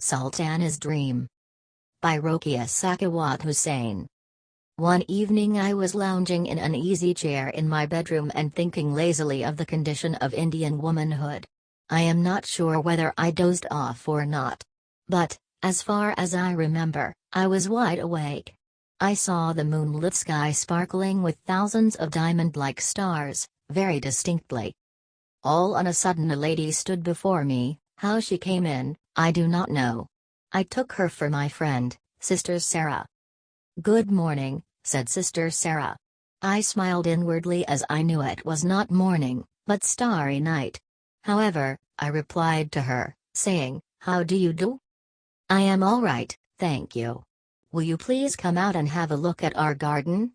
Sultana's Dream. By Rokeya Sakhawat Hossain. One evening I was lounging in an easy chair in my bedroom and thinking lazily of the condition of Indian womanhood. I am not sure whether I dozed off or not. But, as far as I remember, I was wide awake. I saw the moonlit sky sparkling with thousands of diamond-like stars, very distinctly. All on a sudden a lady stood before me. How she came in, I do not know. I took her for my friend, Sister Sarah. "Good morning," said Sister Sarah. I smiled inwardly as I knew it was not morning, but starry night. However, I replied to her, saying, "How do you do?" "I am all right, thank you. Will you please come out and have a look at our garden?"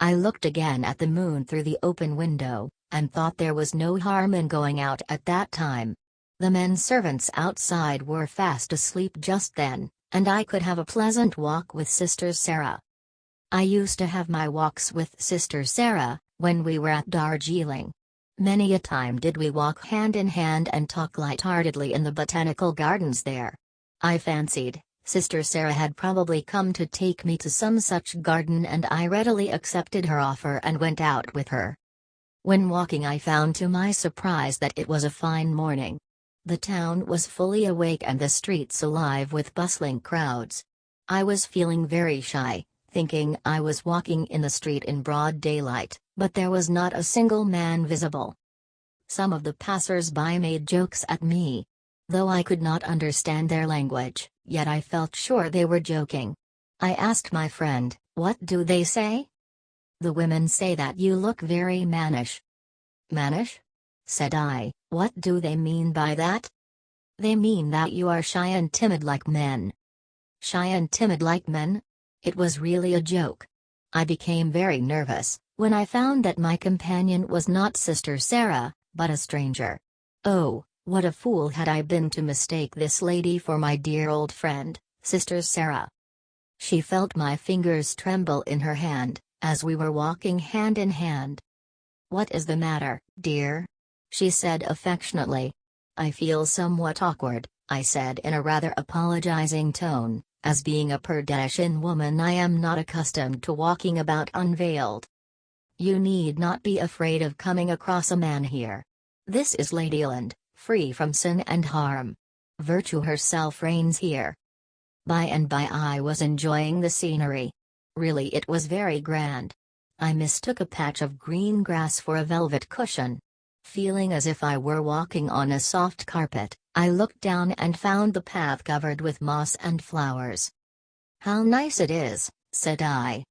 I looked again at the moon through the open window, and thought there was no harm in going out at that time. The men servants outside were fast asleep just then, and I could have a pleasant walk with Sister Sarah. I used to have my walks with Sister Sarah, when we were at Darjeeling. Many a time did we walk hand in hand and talk lightheartedly in the botanical gardens there. I fancied, Sister Sarah had probably come to take me to some such garden, and I readily accepted her offer and went out with her. When walking I found to my surprise that it was a fine morning. The town was fully awake and the streets alive with bustling crowds. I was feeling very shy, thinking I was walking in the street in broad daylight, but there was not a single man visible. Some of the passers-by made jokes at me. Though I could not understand their language, yet I felt sure they were joking. I asked my friend, "What do they say?" "The women say that you look very mannish." "Mannish?" said I, "what do they mean by that?" "They mean that you are shy and timid like men." "Shy and timid like men?" It was really a joke. I became very nervous, when I found that my companion was not Sister Sarah, but a stranger. Oh, what a fool had I been to mistake this lady for my dear old friend, Sister Sarah. She felt my fingers tremble in her hand, as we were walking hand in hand. "What is the matter, dear?" she said affectionately. "I feel somewhat awkward," I said in a rather apologizing tone, as being a Persian woman I am not accustomed to walking about unveiled. "You need not be afraid of coming across a man here. This is Ladyland, free from sin and harm. Virtue herself reigns here." By and by I was enjoying the scenery. Really it was very grand. I mistook a patch of green grass for a velvet cushion. Feeling as if I were walking on a soft carpet, I looked down and found the path covered with moss and flowers. "How nice it is," said I.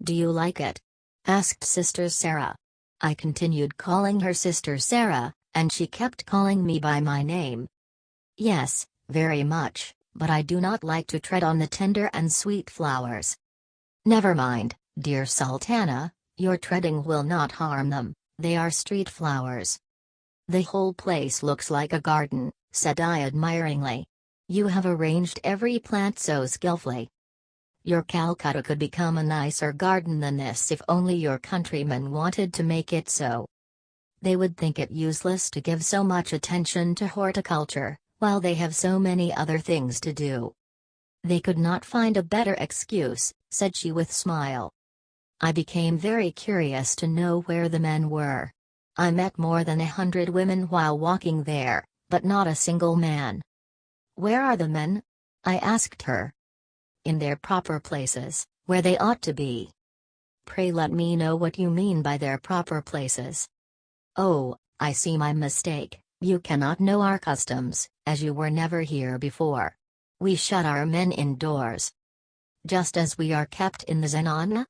"Do you like it?" asked Sister Sarah. I continued calling her Sister Sarah, and she kept calling me by my name. "Yes, very much, but I do not like to tread on the tender and sweet flowers." "Never mind, dear Sultana, your treading will not harm them. They are street flowers." "The whole place looks like a garden," said I admiringly. "You have arranged every plant so skillfully. Your Calcutta could become a nicer garden than this if only your countrymen wanted to make it so. They would think it useless to give so much attention to horticulture, while they have so many other things to do." "They could not find a better excuse," said she with smile. I became very curious to know where the men were. I met more than 100 women while walking there, but not a single man. "Where are the men?" I asked her. "In their proper places, where they ought to be." "Pray let me know what you mean by their proper places." "Oh, I see my mistake. You cannot know our customs, as you were never here before. We shut our men indoors." "Just as we are kept in the zenana?"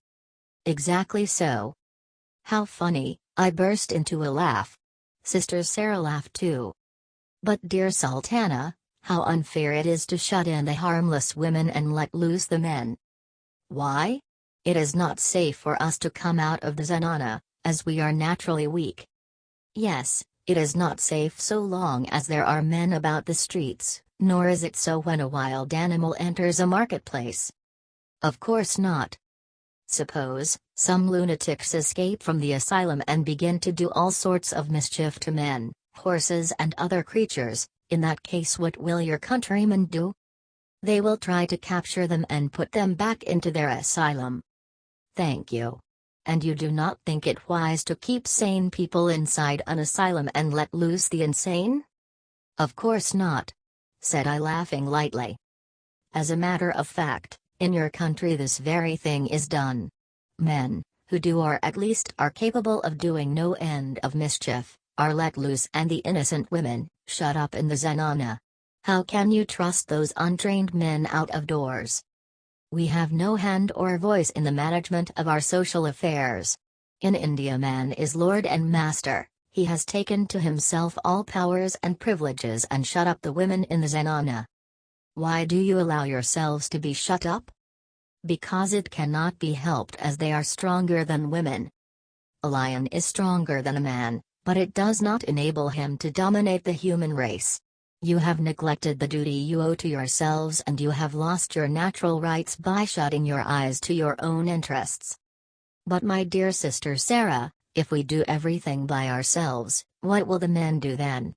"Exactly so." "How funny," I burst into a laugh. Sister Sarah laughed too. "But dear Sultana, how unfair it is to shut in the harmless women and let loose the men." "Why? It is not safe for us to come out of the zenana, as we are naturally weak." "Yes, it is not safe so long as there are men about the streets, nor is it so when a wild animal enters a marketplace." "Of course not. Suppose some lunatics escape from the asylum and begin to do all sorts of mischief to men, horses and other creatures, In that case, what will your countrymen do? They will try to capture them and put them back into their asylum. Thank you. And you do not think it wise to keep sane people inside an asylum and let loose the insane? Of course not, said I, laughing lightly. As a matter of fact, in your country this very thing is done. Men, who do or at least are capable of doing no end of mischief, are let loose, and the innocent women, shut up in the zenana. How can you trust those untrained men out of doors? We have no hand or voice in the management of our social affairs. In India, man is lord and master. He has taken to himself all powers and privileges and shut up the women in the zenana. Why do you allow yourselves to be shut up? Because it cannot be helped, as they are stronger than women. A lion is stronger than a man, but it does not enable him to dominate the human race. You have neglected the duty you owe to yourselves, and you have lost your natural rights by shutting your eyes to your own interests. But my dear sister Sarah, if we do everything by ourselves, what will the men do then?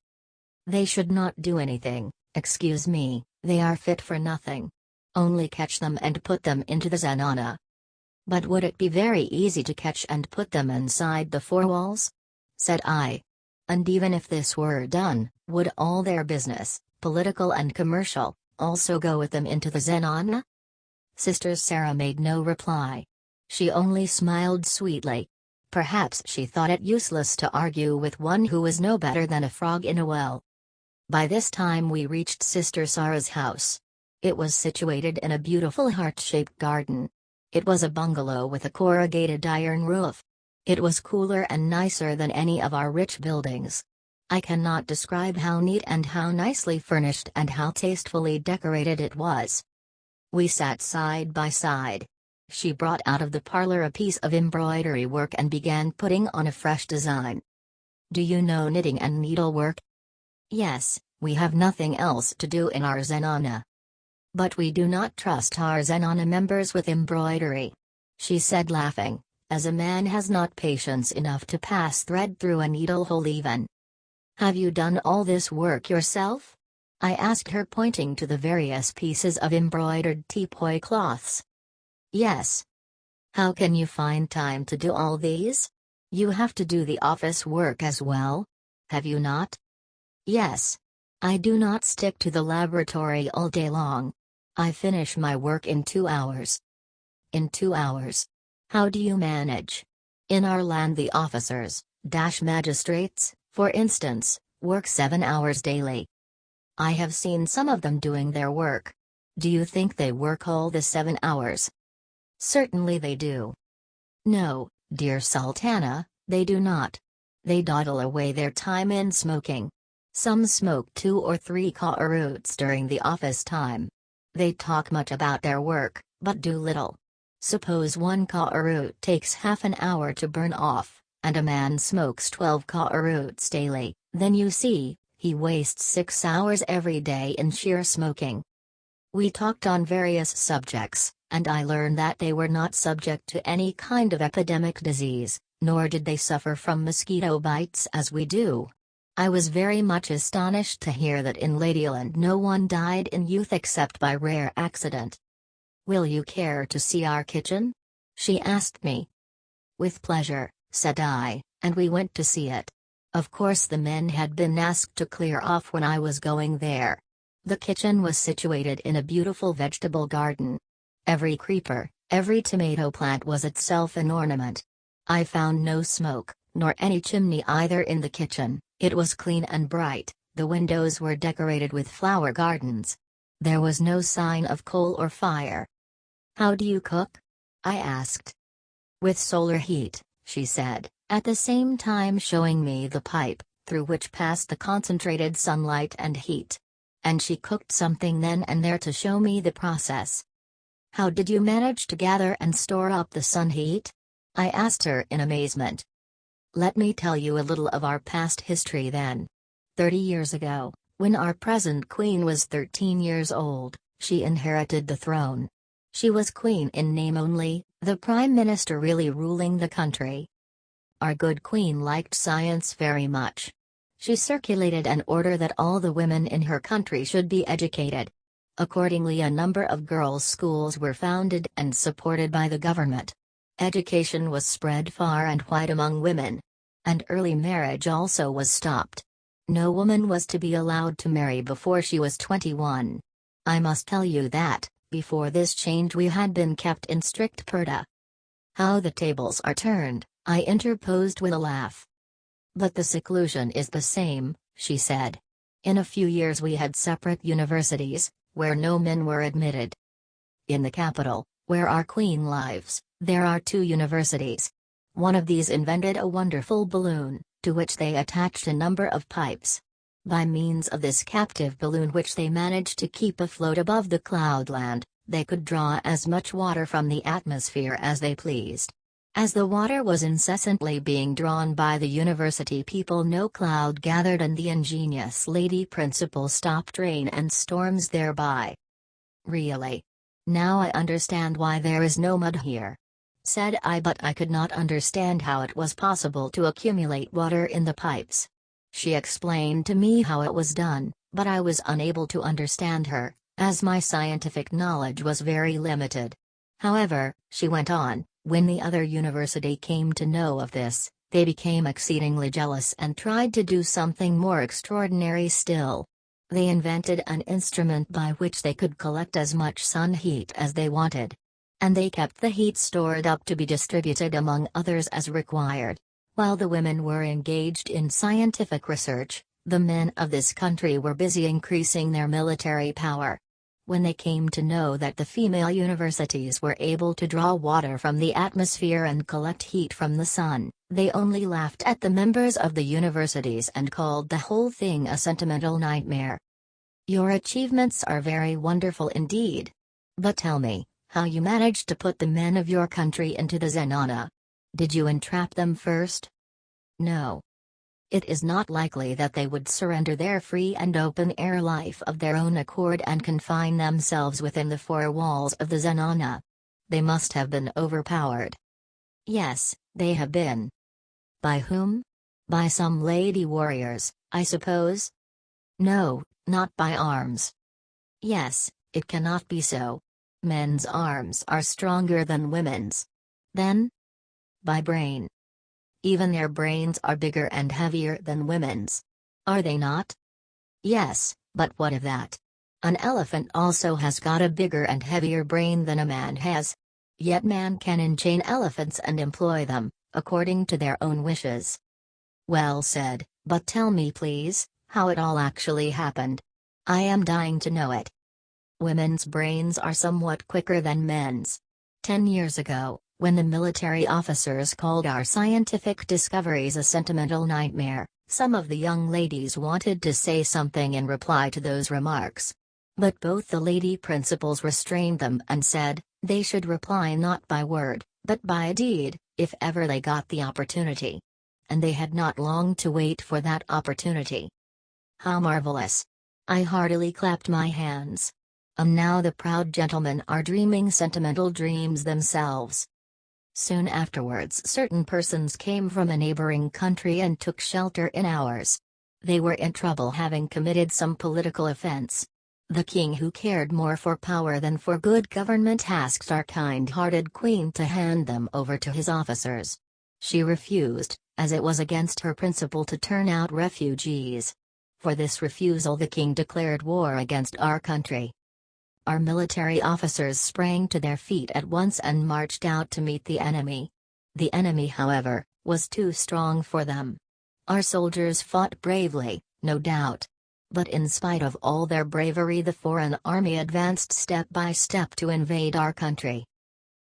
They should not do anything. Excuse me, they are fit for nothing. Only catch them and put them into the zenana. But would it be very easy to catch and put them inside the four walls? Said I. And even if this were done, would all their business, political and commercial, also go with them into the zenana? Sister Sarah made no reply. She only smiled sweetly. Perhaps she thought it useless to argue with one who was no better than a frog in a well. By this time we reached Sister Sarah's house. It was situated in a beautiful heart-shaped garden. It was a bungalow with a corrugated iron roof. It was cooler and nicer than any of our rich buildings. I cannot describe how neat and how nicely furnished and how tastefully decorated it was. We sat side by side. She brought out of the parlor a piece of embroidery work and began putting on a fresh design. Do you know knitting and needlework? Yes, we have nothing else to do in our zenana. But we do not trust our zenana members with embroidery, she said, laughing, as a man has not patience enough to pass thread through a needle hole even. Have you done all this work yourself? I asked her, pointing to the various pieces of embroidered teepoi cloths. Yes. How can you find time to do all these? You have to do the office work as well, have you not? Yes. I do not stick to the laboratory all day long. I finish my work in 2 hours. In 2 hours? How do you manage? In our land the officers, magistrates, for instance, work 7 hours daily. I have seen some of them doing their work. Do you think they work all the 7 hours? Certainly they do. No, dear Sultana, they do not. They dawdle away their time in smoking. Some smoke 2 or 3 karoots during the office time. They talk much about their work, but do little. Suppose 1 karoot takes half an hour to burn off, and a man smokes 12 karoots daily, then you see, he wastes 6 hours every day in sheer smoking. We talked on various subjects, and I learned that they were not subject to any kind of epidemic disease, nor did they suffer from mosquito bites as we do. I was very much astonished to hear that in Ladyland no one died in youth except by rare accident. Will you care to see our kitchen? She asked me. With pleasure, said I, and we went to see it. Of course the men had been asked to clear off when I was going there. The kitchen was situated in a beautiful vegetable garden. Every creeper, every tomato plant was itself an ornament. I found no smoke, nor any chimney either in the kitchen. It was clean and bright, the windows were decorated with flower gardens. There was no sign of coal or fire. How do you cook? I asked. With solar heat, she said, at the same time showing me the pipe, through which passed the concentrated sunlight and heat. And she cooked something then and there to show me the process. How did you manage to gather and store up the sun heat? I asked her in amazement. Let me tell you a little of our past history then. 30 years ago, when our present queen was 13 years old, she inherited the throne. She was queen in name only, the prime minister really ruling the country. Our good queen liked science very much. She circulated an order that all the women in her country should be educated. Accordingly, a number of girls' schools were founded and supported by the government. Education was spread far and wide among women. And early marriage also was stopped. No woman was to be allowed to marry before she was 21. I must tell you that, before this change, we had been kept in strict purdah. How the tables are turned, I interposed with a laugh. But the seclusion is the same, she said. In a few years we had separate universities, where no men were admitted. In the capital, where our queen lives, there are 2 universities. One of these invented a wonderful balloon, to which they attached a number of pipes. By means of this captive balloon, which they managed to keep afloat above the cloudland, they could draw as much water from the atmosphere as they pleased. As the water was incessantly being drawn by the university people, no cloud gathered, and the ingenious lady principal stopped rain and storms thereby. Really? Now I understand why there is no mud here, said I, but I could not understand how it was possible to accumulate water in the pipes. She explained to me how it was done, but I was unable to understand her, as my scientific knowledge was very limited. However, she went on, when the other university came to know of this, they became exceedingly jealous and tried to do something more extraordinary still. They invented an instrument by which they could collect as much sun heat as they wanted. And they kept the heat stored up to be distributed among others as required. While the women were engaged in scientific research, the men of this country were busy increasing their military power. When they came to know that the female universities were able to draw water from the atmosphere and collect heat from the sun, they only laughed at the members of the universities and called the whole thing a sentimental nightmare. Your achievements are very wonderful indeed. But tell me, how you managed to put the men of your country into the zenana. Did you entrap them first? No. It is not likely that they would surrender their free and open-air life of their own accord and confine themselves within the 4 walls of the zenana. They must have been overpowered. Yes, they have been. By whom? By some lady warriors, I suppose? No, not by arms. Yes, it cannot be so. Men's arms are stronger than women's. Then? By brain. Even their brains are bigger and heavier than women's. Are they not? Yes, but what of that? An elephant also has got a bigger and heavier brain than a man has. Yet man can enchain elephants and employ them, according to their own wishes. Well said, but tell me please, how it all actually happened. I am dying to know it. Women's brains are somewhat quicker than men's. 10 years ago, when the military officers called our scientific discoveries a sentimental nightmare, some of the young ladies wanted to say something in reply to those remarks. But both the lady principals restrained them and said, they should reply not by word, but by deed, if ever they got the opportunity. And they had not long to wait for that opportunity. How marvelous! I heartily clapped my hands. Now the proud gentlemen are dreaming sentimental dreams themselves. Soon afterwards certain persons came from a neighboring country and took shelter in ours. They were in trouble, having committed some political offense. The king, who cared more for power than for good government, asked our kind-hearted queen to hand them over to his officers. She refused, as it was against her principle to turn out refugees. For this refusal the king declared war against our country. Our military officers sprang to their feet at once and marched out to meet the enemy. The enemy, however, was too strong for them. Our soldiers fought bravely, no doubt. But in spite of all their bravery, the foreign army advanced step by step to invade our country.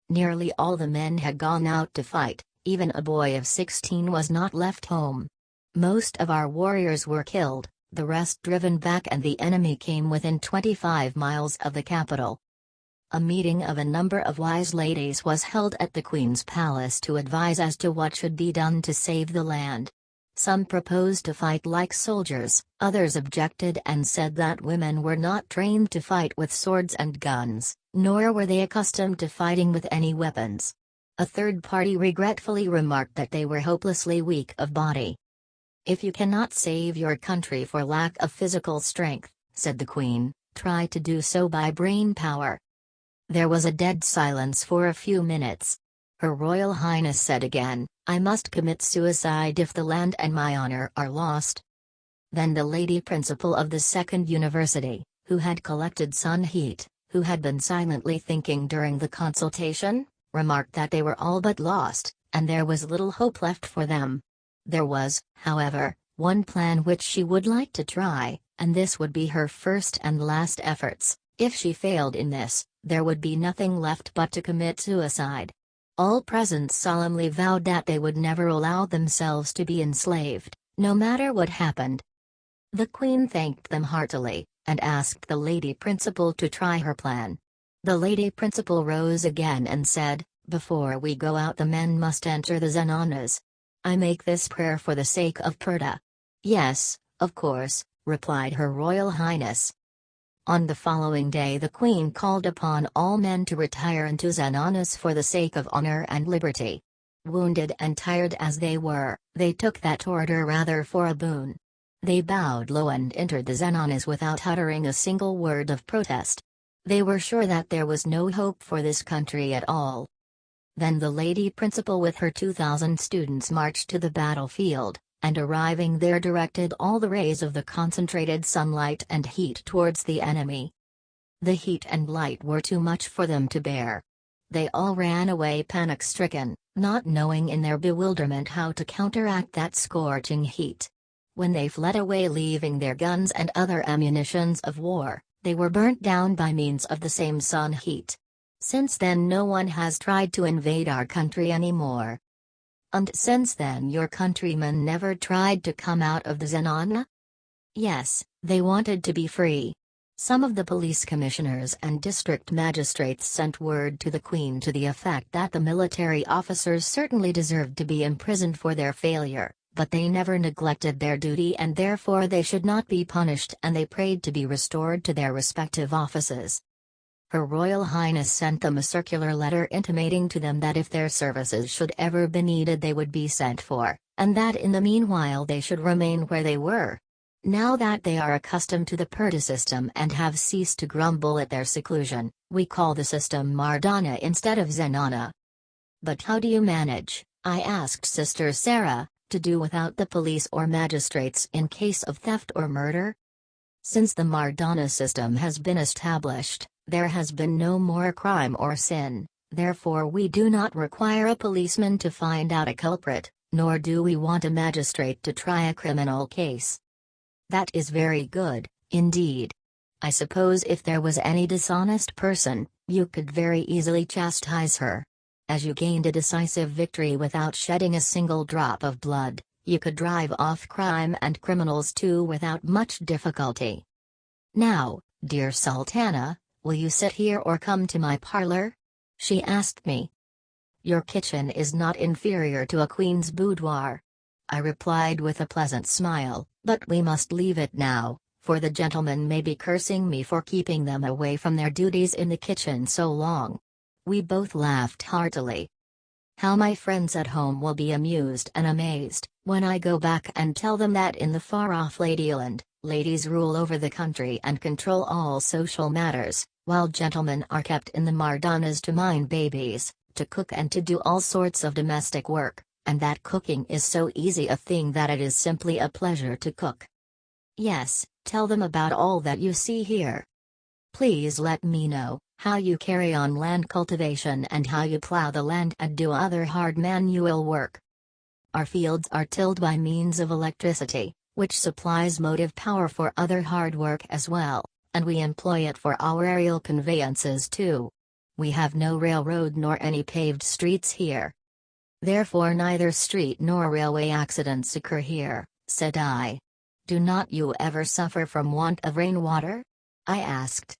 Nearly all the men had gone out to fight, even a boy of 16 was not left home. Most of our warriors were killed, the rest driven back, and the enemy came within 25 miles of the capital. A meeting of a number of wise ladies was held at the Queen's palace to advise as to what should be done to save the land. Some proposed to fight like soldiers, others objected and said that women were not trained to fight with swords and guns, nor were they accustomed to fighting with any weapons. A third party regretfully remarked that they were hopelessly weak of body. "If you cannot save your country for lack of physical strength," said the Queen, "try to do so by brain power." There was a dead silence for a few minutes. Her Royal Highness said again, "I must commit suicide if the land and my honor are lost." Then the lady principal of the second university, who had collected sun heat, who had been silently thinking during the consultation, remarked that they were all but lost, and there was little hope left for them. There was, however, one plan which she would like to try, and this would be her first and last efforts. If she failed in this, there would be nothing left but to commit suicide. All present solemnly vowed that they would never allow themselves to be enslaved, no matter what happened. The Queen thanked them heartily, and asked the lady principal to try her plan. The lady principal rose again and said, "Before we go out the men must enter the zenanas. I make this prayer for the sake of Purta." "Yes, of course," replied Her Royal Highness. On the following day the Queen called upon all men to retire into zenanas for the sake of honor and liberty. Wounded and tired as they were, they took that order rather for a boon. They bowed low and entered the zenanas without uttering a single word of protest. They were sure that there was no hope for this country at all. Then the lady principal with her 2,000 students marched to the battlefield, and arriving there directed all the rays of the concentrated sunlight and heat towards the enemy. The heat and light were too much for them to bear. They all ran away panic-stricken, not knowing in their bewilderment how to counteract that scorching heat. When they fled away leaving their guns and other ammunitions of war, they were burnt down by means of the same sun heat. Since then no one has tried to invade our country anymore. And since then your countrymen never tried to come out of the zenana? Yes, they wanted to be free. Some of the police commissioners and district magistrates sent word to the Queen to the effect that the military officers certainly deserved to be imprisoned for their failure, but they never neglected their duty and therefore they should not be punished, and they prayed to be restored to their respective offices. Her Royal Highness sent them a circular letter intimating to them that if their services should ever be needed they would be sent for, and that in the meanwhile they should remain where they were. Now that they are accustomed to the Purta system and have ceased to grumble at their seclusion, we call the system Mardana instead of Zenana. But how do you manage, I asked Sister Sarah, to do without the police or magistrates in case of theft or murder? Since the Mardana system has been established, there has been no more crime or sin, therefore we do not require a policeman to find out a culprit, nor do we want a magistrate to try a criminal case. That is very good, indeed. I suppose if there was any dishonest person, you could very easily chastise her. As you gained a decisive victory without shedding a single drop of blood, you could drive off crime and criminals too without much difficulty. Now, dear Sultana, will you sit here or come to my parlor? She asked me. Your kitchen is not inferior to a queen's boudoir. I replied with a pleasant smile, but we must leave it now, for the gentlemen may be cursing me for keeping them away from their duties in the kitchen so long. We both laughed heartily. How my friends at home will be amused and amazed, when I go back and tell them that in the far-off Ladyland, ladies rule over the country and control all social matters, while gentlemen are kept in the Mardanas to mind babies, to cook and to do all sorts of domestic work, and that cooking is so easy a thing that it is simply a pleasure to cook. Yes, tell them about all that you see here. Please let me know how you carry on land cultivation and how you plow the land and do other hard manual work. Our fields are tilled by means of electricity, which supplies motive power for other hard work as well, and we employ it for our aerial conveyances too. We have no railroad nor any paved streets here. Therefore neither street nor railway accidents occur here, said I. Do not you ever suffer from want of rainwater? I asked.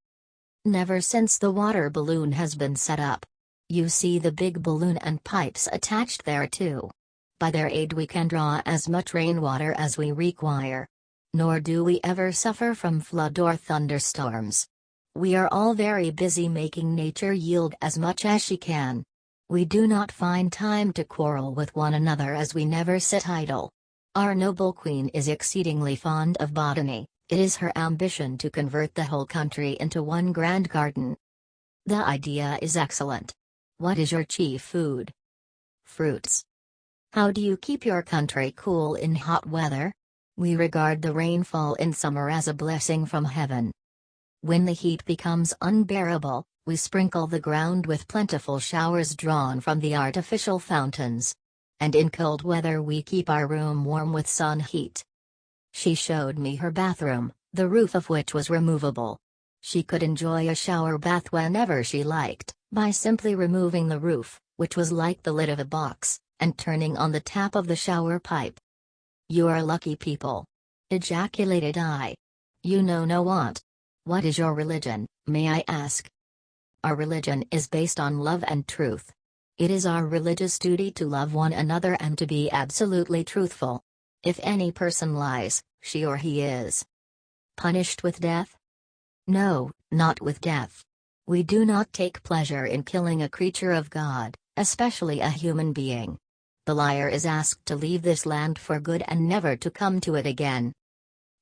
Never since the water balloon has been set up. You see the big balloon and pipes attached thereto. By their aid we can draw as much rainwater as we require. Nor do we ever suffer from flood or thunderstorms. We are all very busy making nature yield as much as she can. We do not find time to quarrel with one another as we never sit idle. Our noble queen is exceedingly fond of botany. It is her ambition to convert the whole country into one grand garden. The idea is excellent. What is your chief food? Fruits. How do you keep your country cool in hot weather? We regard the rainfall in summer as a blessing from heaven. When the heat becomes unbearable, we sprinkle the ground with plentiful showers drawn from the artificial fountains. And in cold weather we keep our room warm with sun heat. She showed me her bathroom, the roof of which was removable. She could enjoy a shower bath whenever she liked, by simply removing the roof, which was like the lid of a box, and turning on the tap of the shower pipe. "You are lucky people," ejaculated I. "You know no want. What is your religion, may I ask?" "Our religion is based on love and truth. It is our religious duty to love one another and to be absolutely truthful. If any person lies, she or he is punished with death?" "No, not with death. We do not take pleasure in killing a creature of God, especially a human being. The liar is asked to leave this land for good and never to come to it again."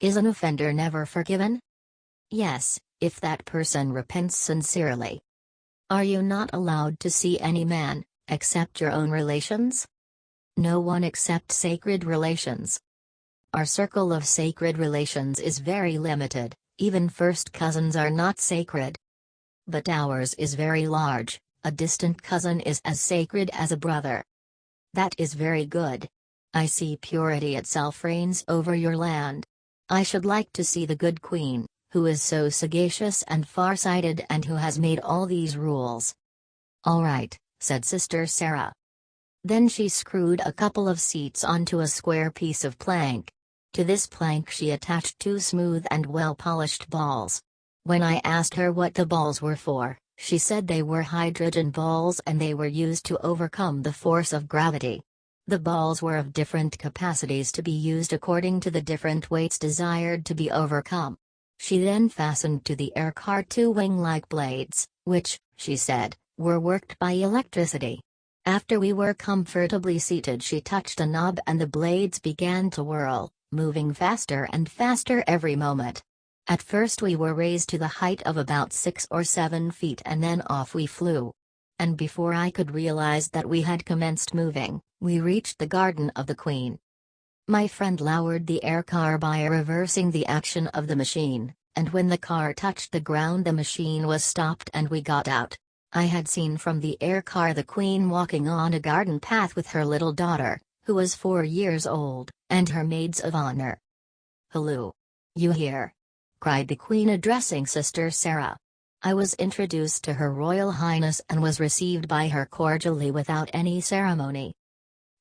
"Is an offender never forgiven?" "Yes, if that person repents sincerely." "Are you not allowed to see any man, except your own relations?" "No one except sacred relations." "Our circle of sacred relations is very limited, even first cousins are not sacred." "But ours is very large, a distant cousin is as sacred as a brother." "That is very good. I see purity itself reigns over your land. I should like to see the good queen, who is so sagacious and far-sighted and who has made all these rules." "All right," said Sister Sarah. Then she screwed a couple of seats onto a square piece of plank. To this plank she attached two smooth and well-polished balls. When I asked her what the balls were for, she said they were hydrogen balls and they were used to overcome the force of gravity. The balls were of different capacities to be used according to the different weights desired to be overcome. She then fastened to the air car two wing-like blades, which, she said, were worked by electricity. After we were comfortably seated she touched a knob and the blades began to whirl, moving faster and faster every moment. At first we were raised to the height of about 6 or 7 feet and then off we flew. And before I could realize that we had commenced moving, we reached the garden of the Queen. My friend lowered the air car by reversing the action of the machine, and when the car touched the ground the machine was stopped and we got out. I had seen from the air car the Queen walking on a garden path with her little daughter, who was 4 years old, and her maids of honor. "Hello! You here?" cried the Queen addressing Sister Sarah. I was introduced to Her Royal Highness and was received by her cordially without any ceremony.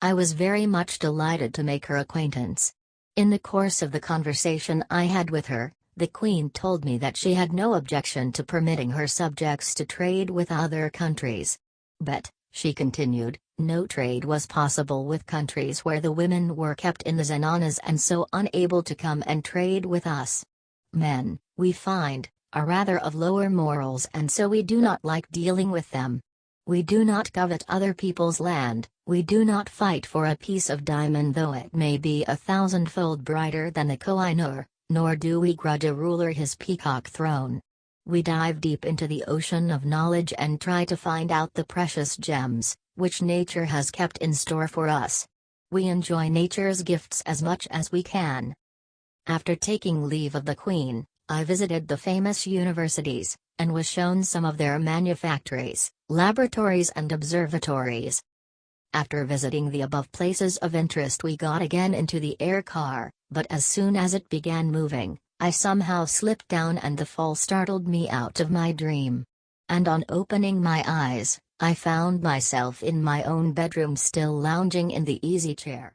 I was very much delighted to make her acquaintance. In the course of the conversation I had with her, the Queen told me that she had no objection to permitting her subjects to trade with other countries. But, she continued, no trade was possible with countries where the women were kept in the zenanas and so unable to come and trade with us. Men, we find, are rather of lower morals and so we do not like dealing with them. We do not covet other people's land, we do not fight for a piece of diamond though it may be 1,000-fold brighter than the Koh-i-Noor, nor do we grudge a ruler his peacock throne. We dive deep into the ocean of knowledge and try to find out the precious gems, which nature has kept in store for us. We enjoy nature's gifts as much as we can. After taking leave of the Queen, I visited the famous universities, and was shown some of their manufactories, laboratories and observatories. After visiting the above places of interest we got again into the air car, but as soon as it began moving, I somehow slipped down and the fall startled me out of my dream. And on opening my eyes, I found myself in my own bedroom still lounging in the easy chair.